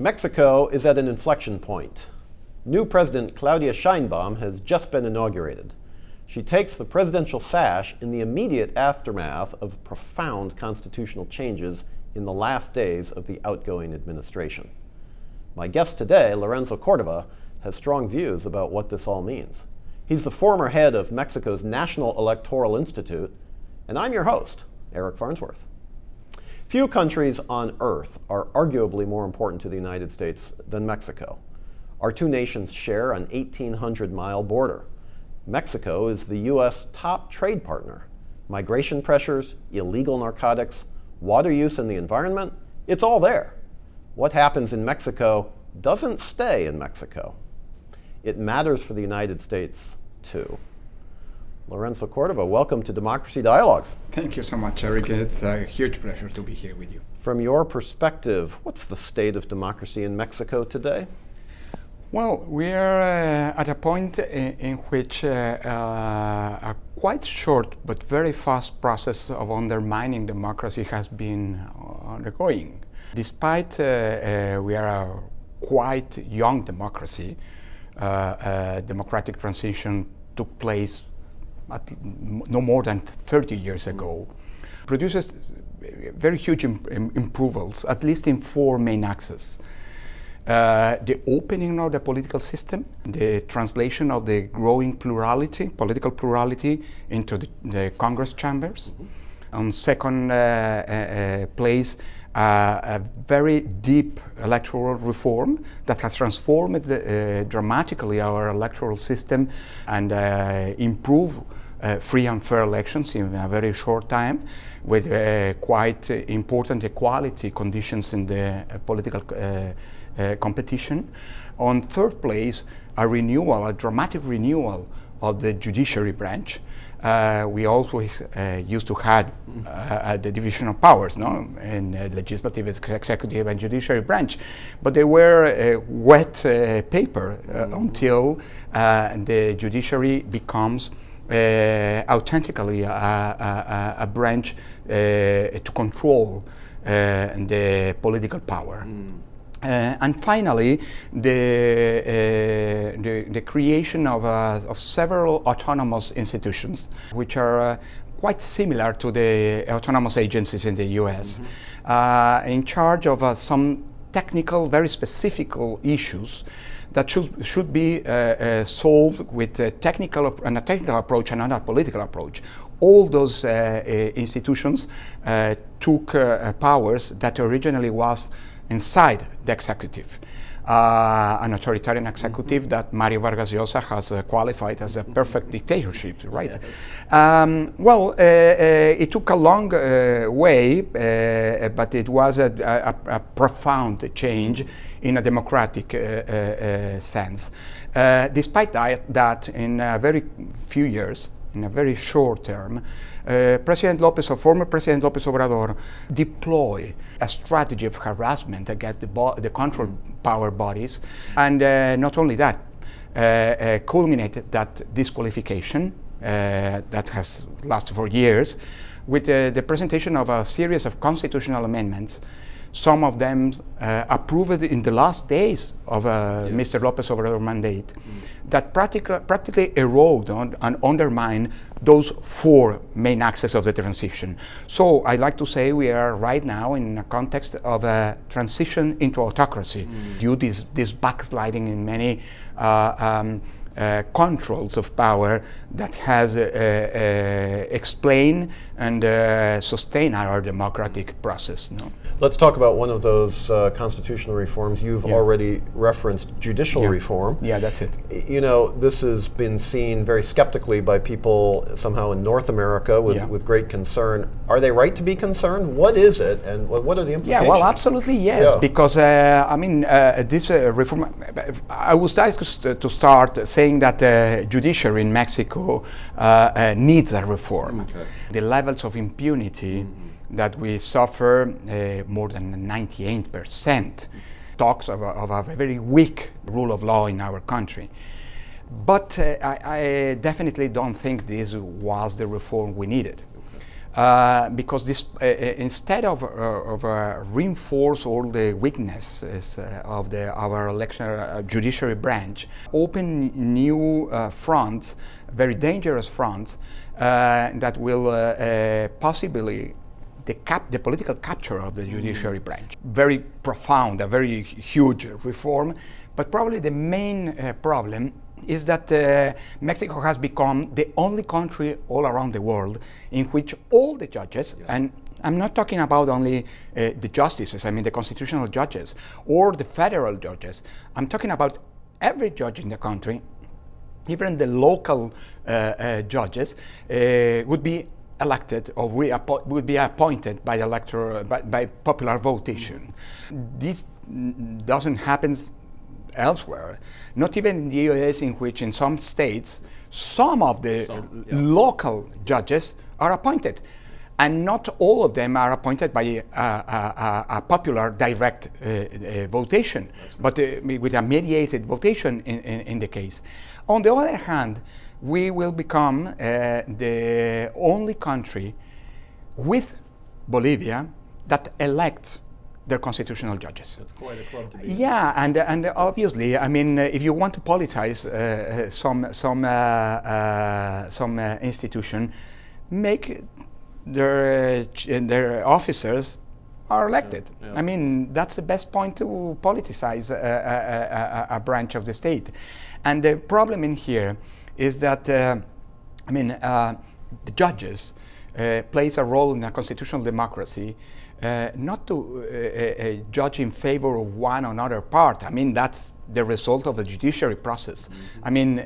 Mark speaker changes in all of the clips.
Speaker 1: Mexico is at an inflection point. New President Claudia Sheinbaum has just been inaugurated. She takes the presidential sash in the immediate aftermath of profound constitutional changes in the last days of the outgoing administration. My guest today, Lorenzo Córdova, has strong views about what this all means. He's the former head of Mexico's National Electoral Institute, and I'm your host, Eric Farnsworth. Few countries on earth are arguably more important to the United States than Mexico. Our two nations share an 1,800-mile border. Mexico is the U.S. top trade partner. Migration pressures, illegal narcotics, water use and the environment, it's all there. What happens in Mexico doesn't stay in Mexico. It matters for the United States, too. Lorenzo Córdova, welcome to Democracy Dialogues.
Speaker 2: Thank you so much, Eric. It's a huge pleasure to be here with you.
Speaker 1: From your perspective, what's the state of democracy in Mexico today?
Speaker 2: Well, we are at a point in which a quite short but very fast process of undermining democracy has been undergoing. Despite we are a quite young democracy, democratic transition took place no more than 30 years ago, produces very huge improvements, at least in four main axes. The opening of the political system, the translation of the growing plurality, political plurality, into the Congress chambers. On second place, a very deep electoral reform that has transformed dramatically our electoral system and improved free and fair elections in a very short time, with quite important equality conditions in the political competition. On third place, a dramatic renewal of the judiciary branch. We always used to have the division of powers, no, in legislative, executive, and judiciary branch, but they were wet paper until the judiciary becomes authentically a branch to control the political power. And finally, the creation of several autonomous institutions, which are quite similar to the autonomous agencies in the U.S., in charge of some technical, very specific issues that should be solved with a technical approach and not a political approach. All those institutions took powers that originally was inside the executive, an authoritarian executive that Mario Vargas Llosa has qualified as a perfect dictatorship, right? Yes. It took a long way, but it was a profound change in a democratic sense. Despite that, in a very few years, in a very short term, former President López Obrador deployed a strategy of harassment against the control power bodies, and not only that, culminated that disqualification that has lasted for years with the presentation of a series of constitutional amendments, some of them approved in the last days of Mr. López Obrador mandate, that practically erode and undermine those four main axes of the transition. So I like to say we are right now in a context of a transition into autocracy due to this backsliding in many controls of power that has explained and sustained our democratic process. No?
Speaker 1: Let's talk about one of those constitutional reforms. You've already referenced judicial reform.
Speaker 2: Yeah, that's it.
Speaker 1: You know, this has been seen very skeptically by people somehow in North America with great concern. Are they right to be concerned? What is it, and what are the implications?
Speaker 2: Yeah, well, absolutely yes, because this reform, I would like to start saying that the judiciary in Mexico needs a reform. Okay. The levels of impunity that we suffer, more than 98%, talks of a very weak rule of law in our country. But I definitely don't think this was the reform we needed. because this, instead of reinforce all the weaknesses of our judiciary branch, open new fronts, very dangerous fronts, that will possibly the political capture of the judiciary branch. Very profound, a very huge reform, but probably the main problem is that Mexico has become the only country all around the world in which all the judges, and I'm not talking about only the justices, I mean the constitutional judges or the federal judges, I'm talking about every judge in the country, even the local judges, would be elected or would be appointed by by popular votation. This doesn't happen elsewhere, not even in the US, in which in some states some of the local judges are appointed, and not all of them are appointed by a popular direct votation, but with a mediated votation in the case. On the other hand, we will become the only country with Bolivia that elects their constitutional judges.
Speaker 1: That's quite a club to be in.
Speaker 2: Yeah, and obviously, I mean, if you want to politicize some institution, make their officers are elected.
Speaker 1: Yeah.
Speaker 2: I mean, that's the best point to politicize a branch of the state. And the problem in here is that, the judges plays a role in a constitutional democracy, not to judge in favor of one or another part. I mean, that's the result of the judiciary process. Mm-hmm. I mean,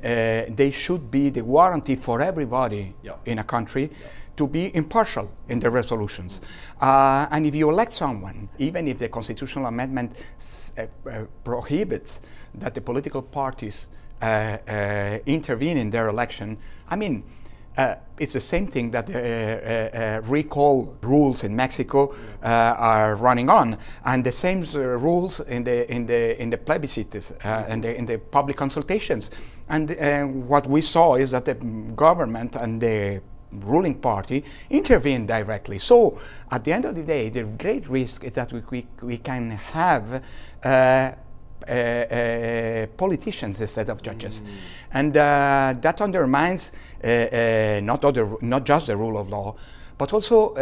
Speaker 2: they should be the warranty for everybody in a country to be impartial in the resolutions. And if you elect someone, even if the constitutional amendment prohibits that the political parties intervene in their election, I mean, it's the same thing that recall rules in Mexico are running on, and the same rules in the plebiscites and in the public consultations. And what we saw is that the government and the ruling party intervene directly. So at the end of the day, the great risk is that we can have politicians instead of judges, and that undermines not just the rule of law, but also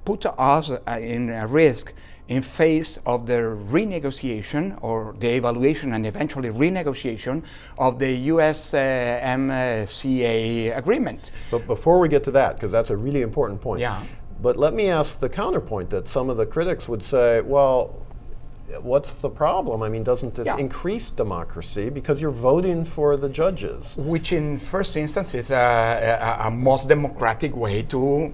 Speaker 2: put us in a risk in face of the renegotiation or the evaluation and eventually renegotiation of the USMCA agreement.
Speaker 1: But before we get to that, because that's a really important point, but let me ask the counterpoint that some of the critics would say, well, what's the problem? I mean, doesn't this increase democracy because you're voting for the judges? Which
Speaker 2: in first instance is a most democratic way to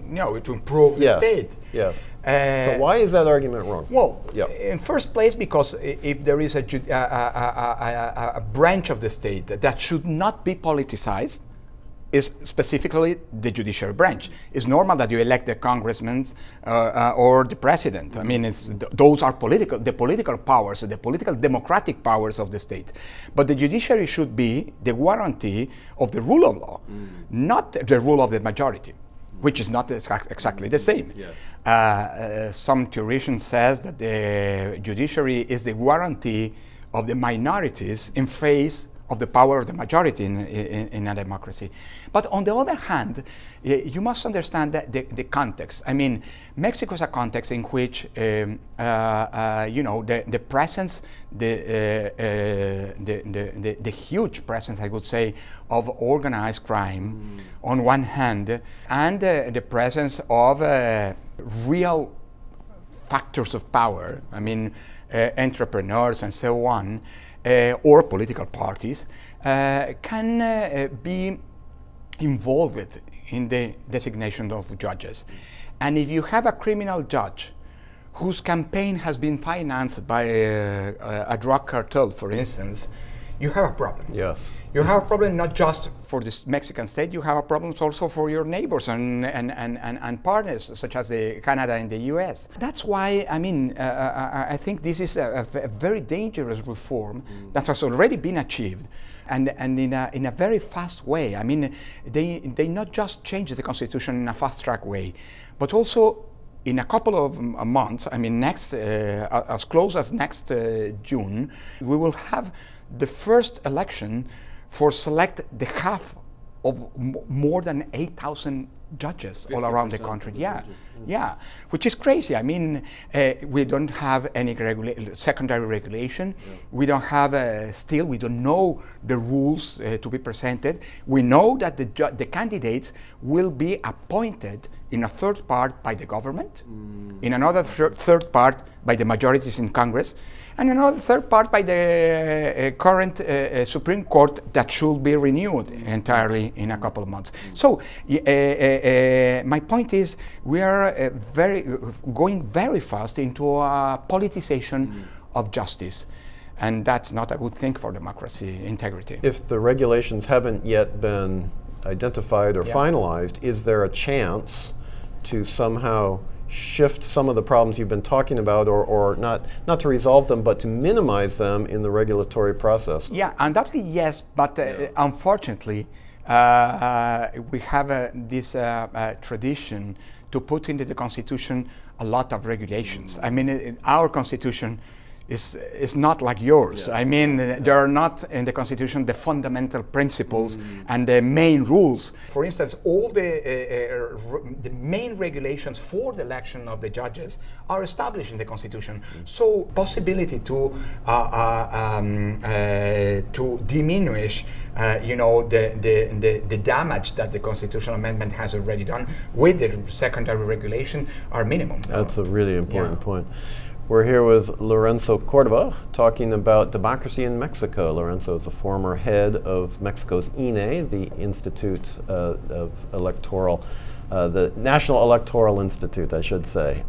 Speaker 2: improve the state.
Speaker 1: Yes. So why is that argument wrong?
Speaker 2: Well, in first place, because if there is a branch of the state that should not be politicized, is specifically the judiciary branch. It's normal that you elect the congressmen or the president. I mean, those are the political powers, the political democratic powers of the state. But the judiciary should be the warranty of the rule of law, not the rule of the majority, which is not exactly the same.
Speaker 1: Yes.
Speaker 2: Some theorization says that the judiciary is the warranty of the minorities in face of the power of the majority in a democracy. But on the other hand, you must understand that the context. I mean, Mexico is a context in which the presence, the huge presence, I would say, of organized crime on one hand, and the presence of real factors of power. I mean, entrepreneurs and so on. Or political parties can be involved in the designation of judges. And if you have a criminal judge whose campaign has been financed by a drug cartel, for instance, you have a problem.
Speaker 1: Yes.
Speaker 2: You have a problem not just for the Mexican state, you have a problem also for your neighbors and partners, such as Canada and the US. That's why, I mean, I think this is a very dangerous reform that has already been achieved, and in a very fast way. I mean, they not just changed the constitution in a fast-track way, but also in a couple of months, I mean, as close as next June, we will have the first election for select the half of more than 8,000 judges all around the country. Yeah, which is crazy. I mean, we don't have any secondary regulation. Yeah. We don't have we don't know the rules to be presented. We know that the candidates will be appointed in a third part by the government, in another third part by the majorities in Congress, and another third part by the current Supreme Court that should be renewed entirely in a couple of months. So my point is, we are going very fast into a politicization of justice, and that's not a good thing for democracy integrity.
Speaker 1: If the regulations haven't yet been identified or finalized, is there a chance to somehow shift some of the problems you've been talking about, or not to resolve them, but to minimize them in the regulatory process?
Speaker 2: Yeah, undoubtedly yes, but unfortunately, we have this tradition to put into the Constitution a lot of regulations. I mean, our Constitution is not like yours. I mean, there are not in the Constitution the fundamental principles and the main rules. For instance, all the main regulations for the election of the judges are established in the Constitution. So, possibility to diminish, the damage that the constitutional amendment has already done with the secondary regulation are minimum.
Speaker 1: That's a really important point. We're here with Lorenzo Córdova talking about democracy in Mexico. Lorenzo is a former head of Mexico's INE, the Institute of Electoral, the National Electoral Institute, I should say.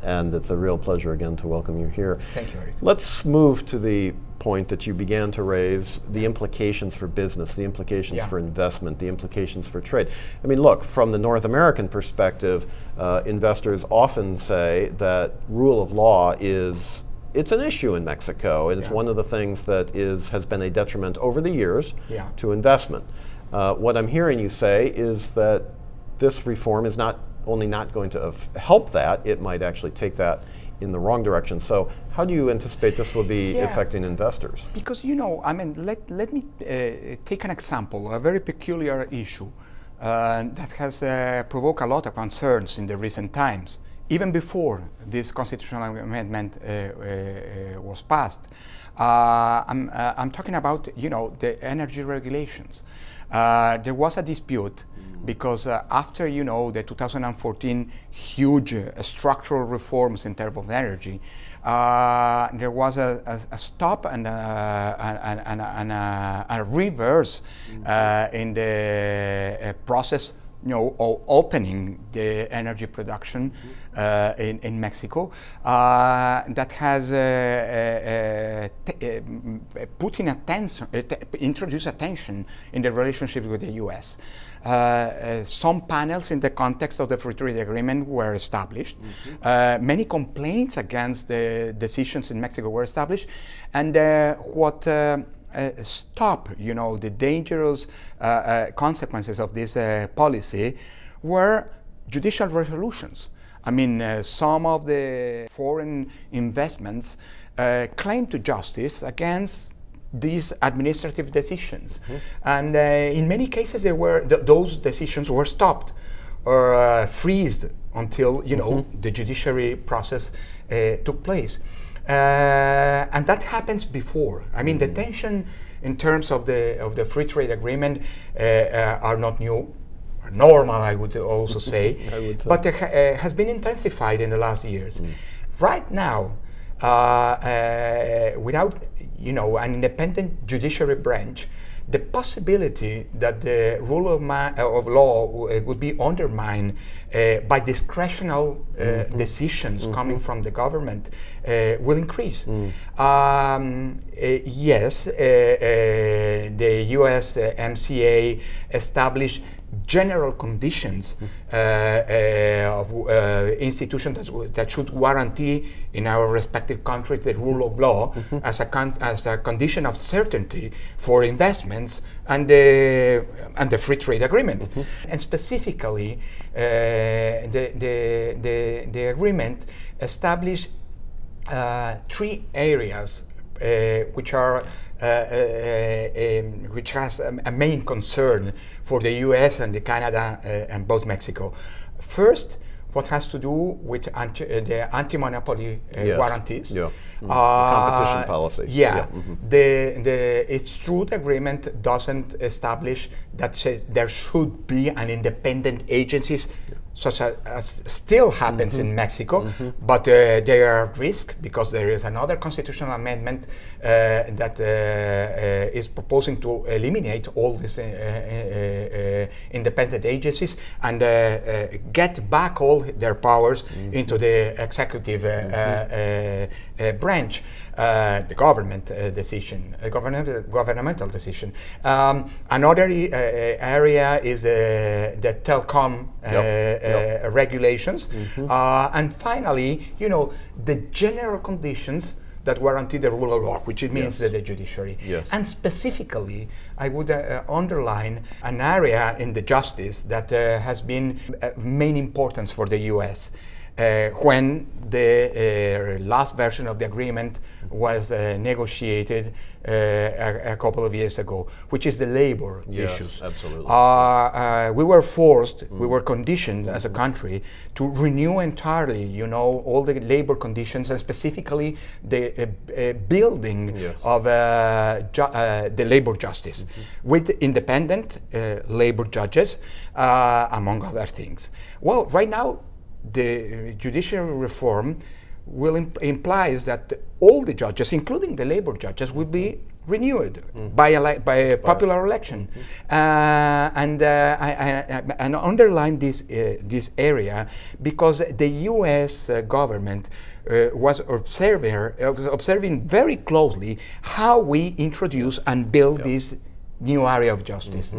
Speaker 1: And it's a real pleasure again to welcome you here.
Speaker 2: Thank you, Eric.
Speaker 1: Let's move to the point that you began to raise, the implications for business, the implications for investment, the implications for trade. I mean, look, from the North American perspective, investors often say that rule of law it's an issue in Mexico, and it's one of the things that has been a detriment over the years to investment. What I'm hearing you say is that this reform is not only not going to help that, it might actually take that in the wrong direction. So how do you anticipate this will be affecting investors?
Speaker 2: Because, I mean, let me take an example, a very peculiar issue that has provoked a lot of concerns in the recent times, even before this constitutional amendment was passed. I'm talking about, the energy regulations. There was a dispute because after, the 2014 huge structural reforms in terms of energy, there was a stop and a reverse in the process, of opening the energy production in Mexico that has introduced attention in the relationship with the U.S. Some panels in the context of the free trade agreement were established. Many complaints against the decisions in Mexico were established, and what stop, the dangerous consequences of this policy were judicial resolutions. I mean, some of the foreign investments claimed to justice against these administrative decisions, and in many cases, those decisions were stopped or freezed until the judiciary process took place. And that happens before. I mean, the tension in terms of the free trade agreement are not new, are normal, I would also say, but it has been intensified in the last years. Right now, without an independent judiciary branch, the possibility that the rule of law would be undermined by discretional decisions coming from the government will increase. Yes, the USMCA established general conditions of institutions that should guarantee in our respective countries the rule of law as a condition of certainty for investments and the free trade agreement. And specifically, the agreement established 3 areas which has a main concern for the U.S. and the Canada and both Mexico. First, what has to do with the anti-monopoly guarantees.
Speaker 1: Yeah. The competition policy.
Speaker 2: Yeah. It's true the agreement doesn't establish that there should be an independent agencies such as still happens in Mexico, but they are at risk because there is another constitutional amendment that is proposing to eliminate all these independent agencies and get back all their powers into the executive branch, the government decision, governmental decision. Another area is the telecom regulations, and finally, the general conditions that guarantee the rule of law, which it means the judiciary. And specifically, I would underline an area in the justice that has been of main importance for the U.S. When the last version of the agreement was negotiated a couple of years ago, which is the labor issues.
Speaker 1: Absolutely.
Speaker 2: We were forced, we were conditioned as a country to renew entirely, all the labor conditions, and specifically the building of the labor justice with independent labor judges, among other things. Well, right now, the judiciary reform implies that all the judges, including the labor judges, will be renewed by a popular election. And I underline this area because the U.S. government was observing very closely how we introduce and build this new area of justice.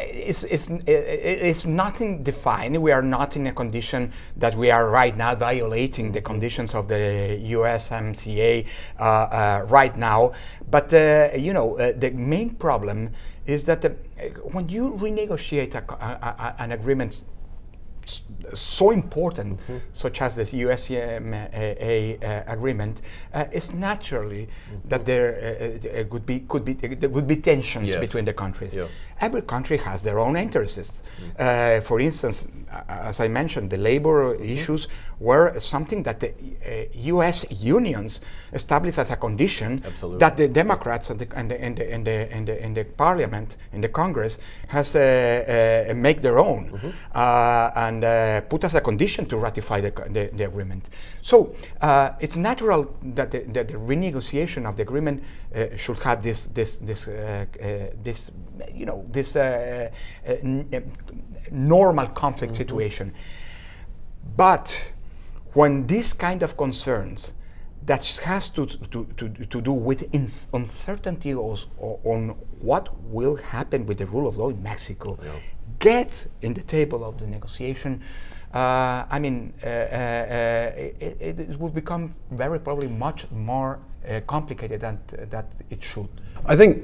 Speaker 2: It's nothing defined. We are not in a condition that we are right now violating the conditions of the USMCA right now. But the main problem is that when you renegotiate an agreement so important, such as this USMCA agreement, it's naturally that there would be tensions between the countries. Every country has their own interests. For instance, as I mentioned, the labor issues were something that the U.S. unions established as a condition that the Democrats and the Parliament, in the Congress, has make their own and put as a condition to ratify the agreement. So it's natural that the renegotiation of the agreement should have this normal conflict situation. But when this kind of concerns that has to do with uncertainty on what will happen with the rule of law in Mexico gets in the table of the negotiation, it will become very probably much more complicated than that it should.
Speaker 1: I think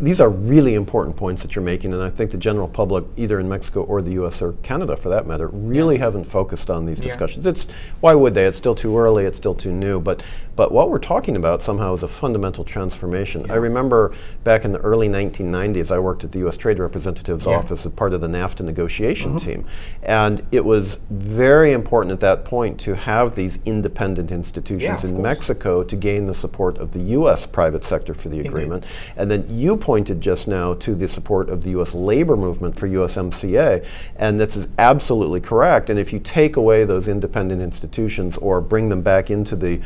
Speaker 1: these are really important points that you're making, and I think the general public, either in Mexico or the U.S. or Canada for that matter, really haven't focused on these discussions. Why would they? It's still too early, it's still too new, but what we're talking about somehow is a fundamental transformation. I remember back in the early 1990s, I worked at the U.S. Trade Representative's office as part of the NAFTA negotiation team, and it was very important at that point to have these independent institutions in Mexico to gain the support of the U.S. private sector for the agreement. And then you pointed just now to the support of the U.S. labor movement for USMCA, and this is absolutely correct. And if you take away those independent institutions or bring them back into the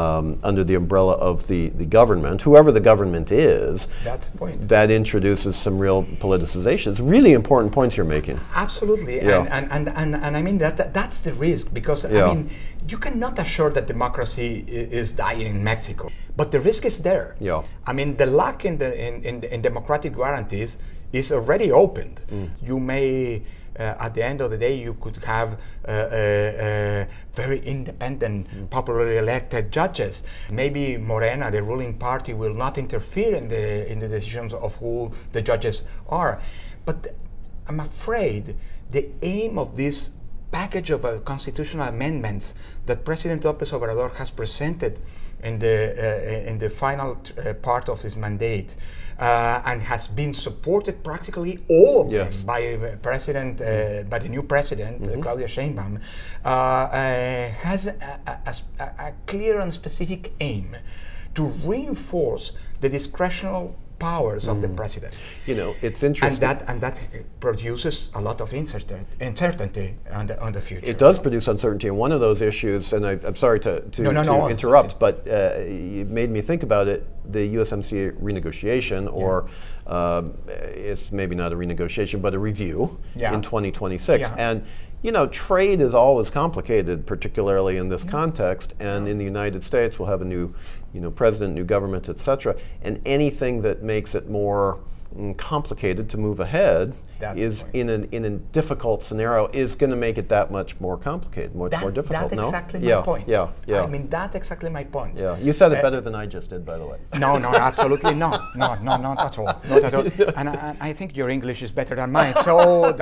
Speaker 1: under the umbrella of the government, whoever the government is,
Speaker 2: that's the point.
Speaker 1: That introduces some real politicization. It's really important points you're making.
Speaker 2: Absolutely, and I mean that's the risk, because I mean, you cannot assure that democracy is dying in Mexico, but the risk is there.
Speaker 1: Yeah.
Speaker 2: I mean, the lack in democratic guarantees is already opened. You may, at the end of the day, you could have very independent, popularly elected judges. Maybe Morena, the ruling party, will not interfere in the decisions of who the judges are. But I'm afraid the aim of this package of constitutional amendments that President López Obrador has presented in the final part of his mandate and has been supported practically all of them by by the new president, Claudia Sheinbaum, has a clear and specific aim to reinforce the discretional powers of the president.
Speaker 1: You know, it's interesting.
Speaker 2: And that produces a lot of uncertainty on the future.
Speaker 1: It does produce uncertainty, and one of those issues, and I'm sorry to interrupt, but it made me think about it, the USMCA renegotiation, or it's maybe not a renegotiation, but a review in 2026. And you know, trade is always complicated, particularly in this context, and in the United States we'll have a new president, new government, etc. And anything that makes it more complicated to move ahead is in a difficult scenario is going to make it that much more complicated, more difficult.
Speaker 2: That's exactly my point.
Speaker 1: Yeah.
Speaker 2: I mean, that's exactly my point.
Speaker 1: Yeah, you said it better than I just did, by the way.
Speaker 2: No, absolutely not. Not at all. Not at all. And I think your English is better than mine. So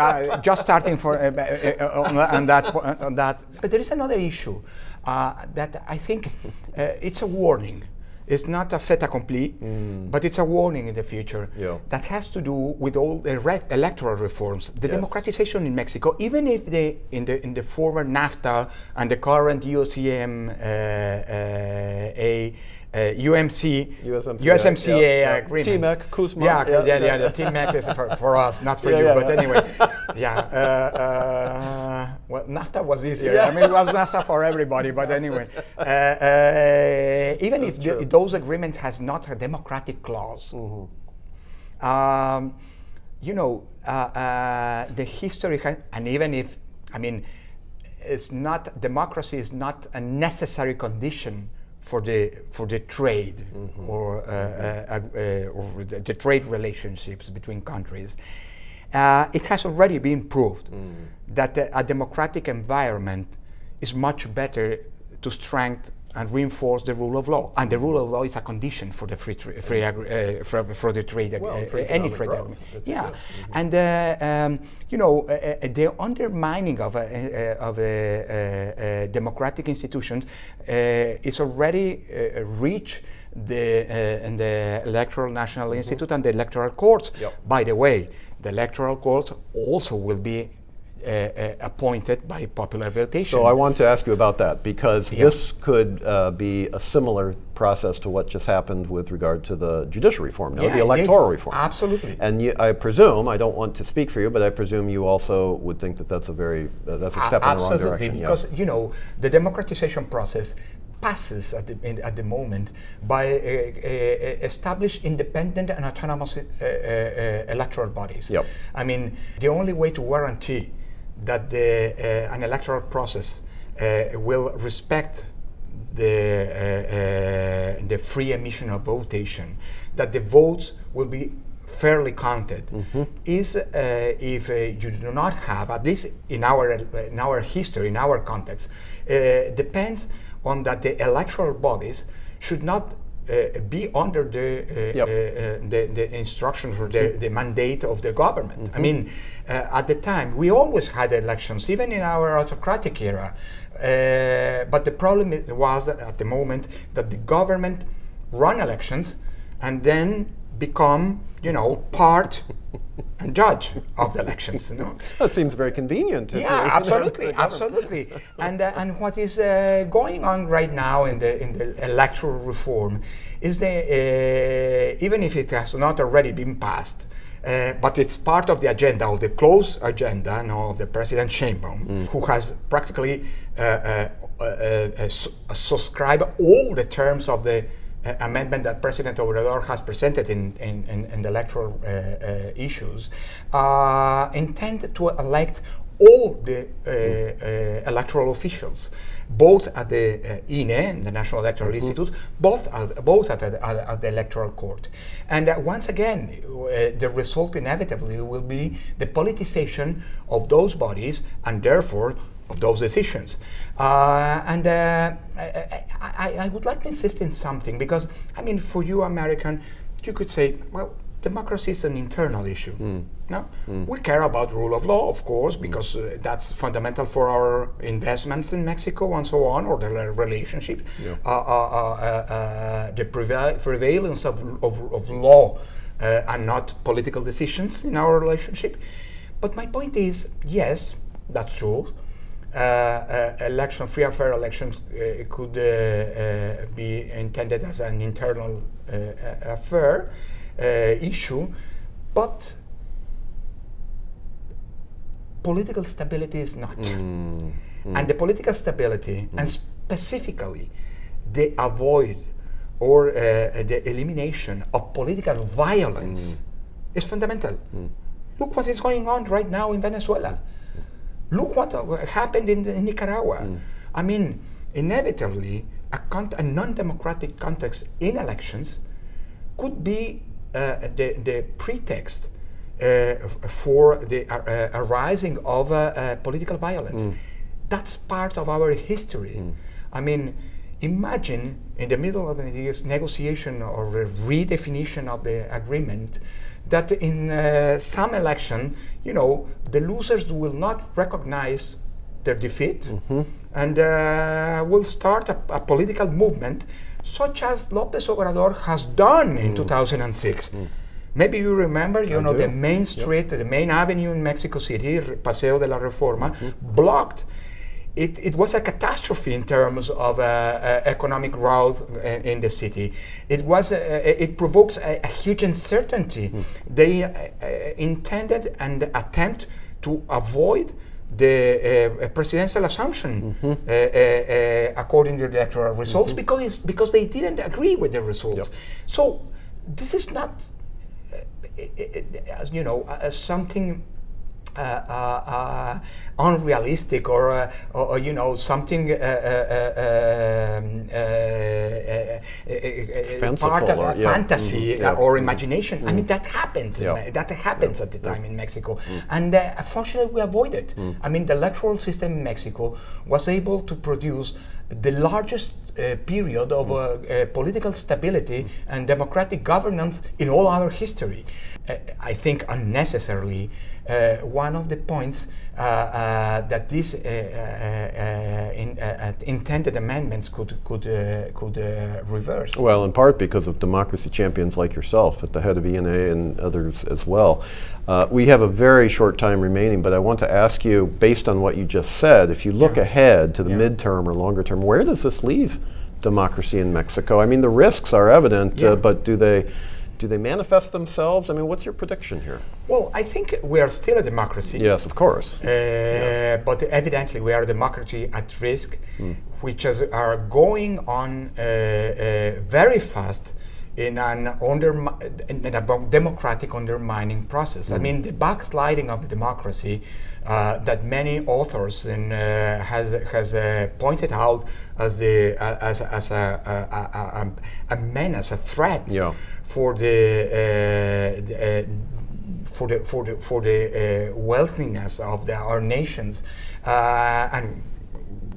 Speaker 2: just starting on that. But there is another issue that I think it's a warning. It's not a fait accompli, but it's a warning in the future that has to do with all the electoral reforms, the democratization in Mexico. Even if in the former NAFTA and the current USMCA agreement.
Speaker 1: TMEC, CUSMA.
Speaker 2: The TMEC is for us, not for you. But anyway, well, NAFTA was easier. I mean, it was NAFTA for everybody. But anyway, even if those agreements has not a democratic clause, the history and even if, I mean, democracy is not a necessary condition for the trade or the trade relationships between countries. It has already been proved that a democratic environment is much better to strengthen and reinforce the rule of law, and the rule of law is a condition for the for the trade, any trade agreement. And the undermining of democratic institutions is already reached in the Electoral National Institute and the Electoral Courts. By the way, the Electoral Courts also will be appointed by popular votation.
Speaker 1: So I want to ask you about that, because this could be a similar process to what just happened with regard to the judicial reform, the electoral reform.
Speaker 2: Absolutely.
Speaker 1: And I presume, I don't want to speak for you, but I presume you also would think that that's a step in the wrong direction.
Speaker 2: Because the democratization process passes at the moment by established independent and autonomous electoral bodies. I mean, the only way to guarantee that an electoral process will respect the free emission of votation, that the votes will be fairly counted, is if you do not have, at least in our history, in our context, depends on that the electoral bodies should not be under the instructions or the mandate of the government. I mean, at the time, we always had elections, even in our autocratic era. But the problem was at the moment that the government run elections and then become, part and judge of the elections.
Speaker 1: That seems very convenient.
Speaker 2: Absolutely. And what is going on right now in the electoral reform is even if it has not already been passed, but it's part of the agenda, of the close agenda of the President Sheinbaum, who has practically subscribed all the terms of the amendment that President Obrador has presented in the electoral issues, intend to elect all the electoral officials, both at the INE, the National Electoral Institute, both at the Electoral Court. And once again, the result inevitably will be the politicization of those bodies and therefore of those decisions. I would like to insist in something, because, I mean, for you American, you could say, well, democracy is an internal issue. No? We care about rule of law, of course, because that's fundamental for our investments in Mexico and so on, or the relationship. The prevalence of law and not political decisions in our relationship. But my point is, yes, that's true. Free and fair elections could be intended as an internal affair issue, but political stability is not. And the political stability, and specifically the avoid or the elimination of political violence is fundamental. Look what is going on right now in Venezuela. Look what happened in Nicaragua. I mean, inevitably, a non-democratic context in elections could be the pretext for the arising of political violence. That's part of our history. I mean, imagine in the middle of a negotiation or a redefinition of the agreement that in some election, you know, the losers will not recognize their defeat and will start a political movement such as López Obrador has done in 2006. Maybe you remember, you know, the main street, the main avenue in Mexico City, Paseo de la Reforma, blocked. It was a catastrophe in terms of economic growth in the city. It provokes a huge uncertainty. They intended and attempt to avoid the presidential assumption according to the electoral results because they didn't agree with the results. So this is not, as you know, something unrealistic or you know, something part of a fantasy or imagination. I mean, that happens. That happens at the time in Mexico, and fortunately we avoid it. I mean, the electoral system in Mexico was able to produce the largest period of political stability and democratic governance in all our history. I think unnecessarily one of the points that these intended amendments could reverse.
Speaker 1: Well, in part because of democracy champions like yourself at the head of ENA and others as well. We have a very short time remaining, but I want to ask you, based on what you just said, if you look ahead to the midterm or longer term, where does this leave democracy in Mexico? I mean, the risks are evident, but do they manifest themselves? I mean, what's your prediction here?
Speaker 2: Well, I think we are still a democracy.
Speaker 1: Yes, of course.
Speaker 2: But evidently we are a democracy at risk, which are going on very fast in a democratic undermining process. I mean, the backsliding of democracy that many authors has pointed out as a menace, a threat for the wealthiness of our nations, and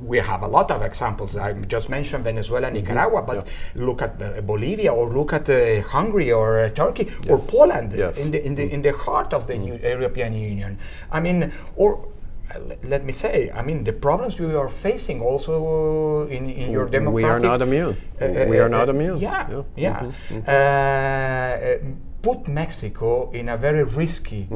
Speaker 2: we have a lot of examples. I just mentioned Venezuela and Nicaragua, but look at Bolivia, or look at Hungary or Turkey or Poland in the heart of the European Union. I mean, or let me say, I mean, the problems we are facing also in your democratic...
Speaker 1: We are not immune. We are not immune.
Speaker 2: Put Mexico in a very risky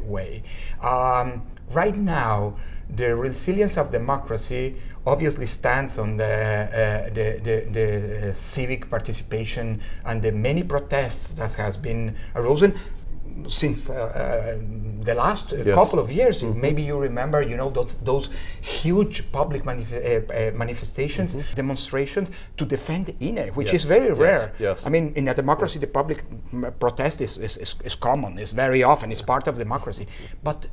Speaker 2: way. Right now, the resilience of democracy obviously stands on the civic participation and the many protests that has been arisen since the last couple of years. Maybe you remember, you know, those huge public manifestations, demonstrations to defend INE, which is very rare. I mean, in a democracy, the public protest is common. It's very often. It's part of democracy. But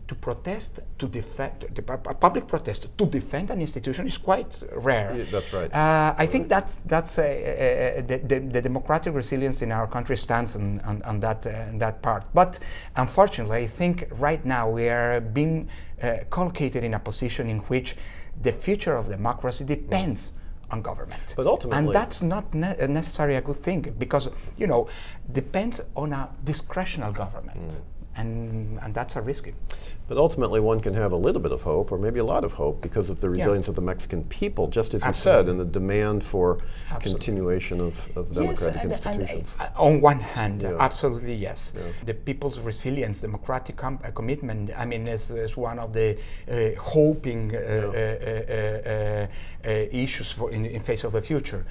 Speaker 2: to protest, to defend, a public protest to defend an institution is quite rare.
Speaker 1: Yeah, that's right.
Speaker 2: I think that's the democratic resilience in our country stands on that part. But unfortunately, I think right now we are being collocated in a position in which the future of democracy depends on government.
Speaker 1: But ultimately,
Speaker 2: and that's not necessarily a good thing, because depends on a discretional government. And that's a risky.
Speaker 1: But ultimately, one can have a little bit of hope, or maybe a lot of hope, because of the resilience of the Mexican people, just as you said, and the demand for continuation of democratic institutions.
Speaker 2: On one hand, absolutely yes. The people's resilience, democratic commitment, I mean, is one of the hoping issues in face of the future.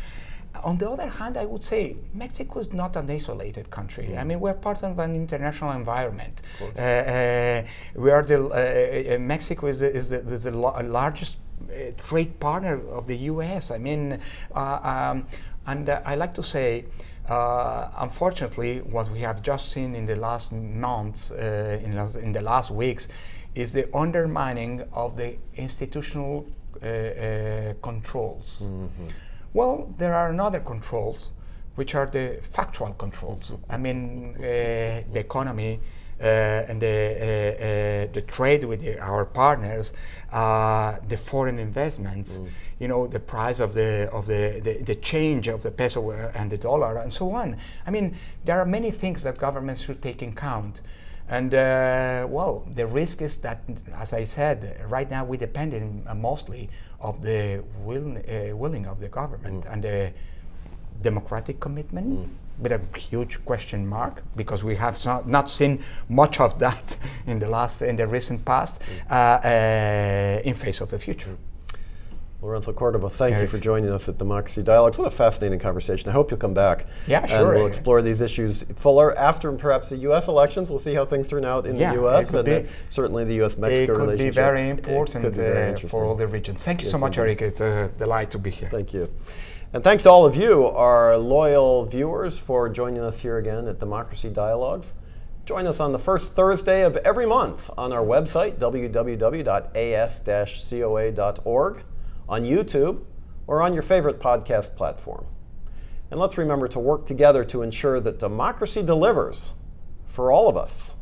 Speaker 2: On the other hand, I would say Mexico is not an isolated country. I mean, we're part of an international environment. We are Mexico is the largest trade partner of the U.S. I mean, and I like to say, unfortunately, what we have just seen in the last months, in the last weeks, is the undermining of the institutional controls. Well, there are other controls, which are the factual controls. I mean, the economy and the trade with our partners, the foreign investments, the price of the change of the peso and the dollar, and so on. I mean, there are many things that governments should take in account. And well, the risk is that, as I said, right now we depend mostly of the willing of the government and the democratic commitment, with a huge question mark, because we have not seen much of that in the recent past, in face of the future.
Speaker 1: Lorenzo Córdova, thank you for joining us at Democracy Dialogues. What a fascinating conversation. I hope you'll come back.
Speaker 2: Yeah, sure.
Speaker 1: And we'll explore these issues fuller after perhaps the U.S. elections. We'll see how things turn out in the U.S. and certainly the U.S.-Mexico relationship.
Speaker 2: It could be very important for all the region. Thank you so much, Eric. It's a delight to be here.
Speaker 1: Thank you. And thanks to all of you, our loyal viewers, for joining us here again at Democracy Dialogues. Join us on the first Thursday of every month on our website, www.as-coa.org, on YouTube, or on your favorite podcast platform. And let's remember to work together to ensure that democracy delivers for all of us.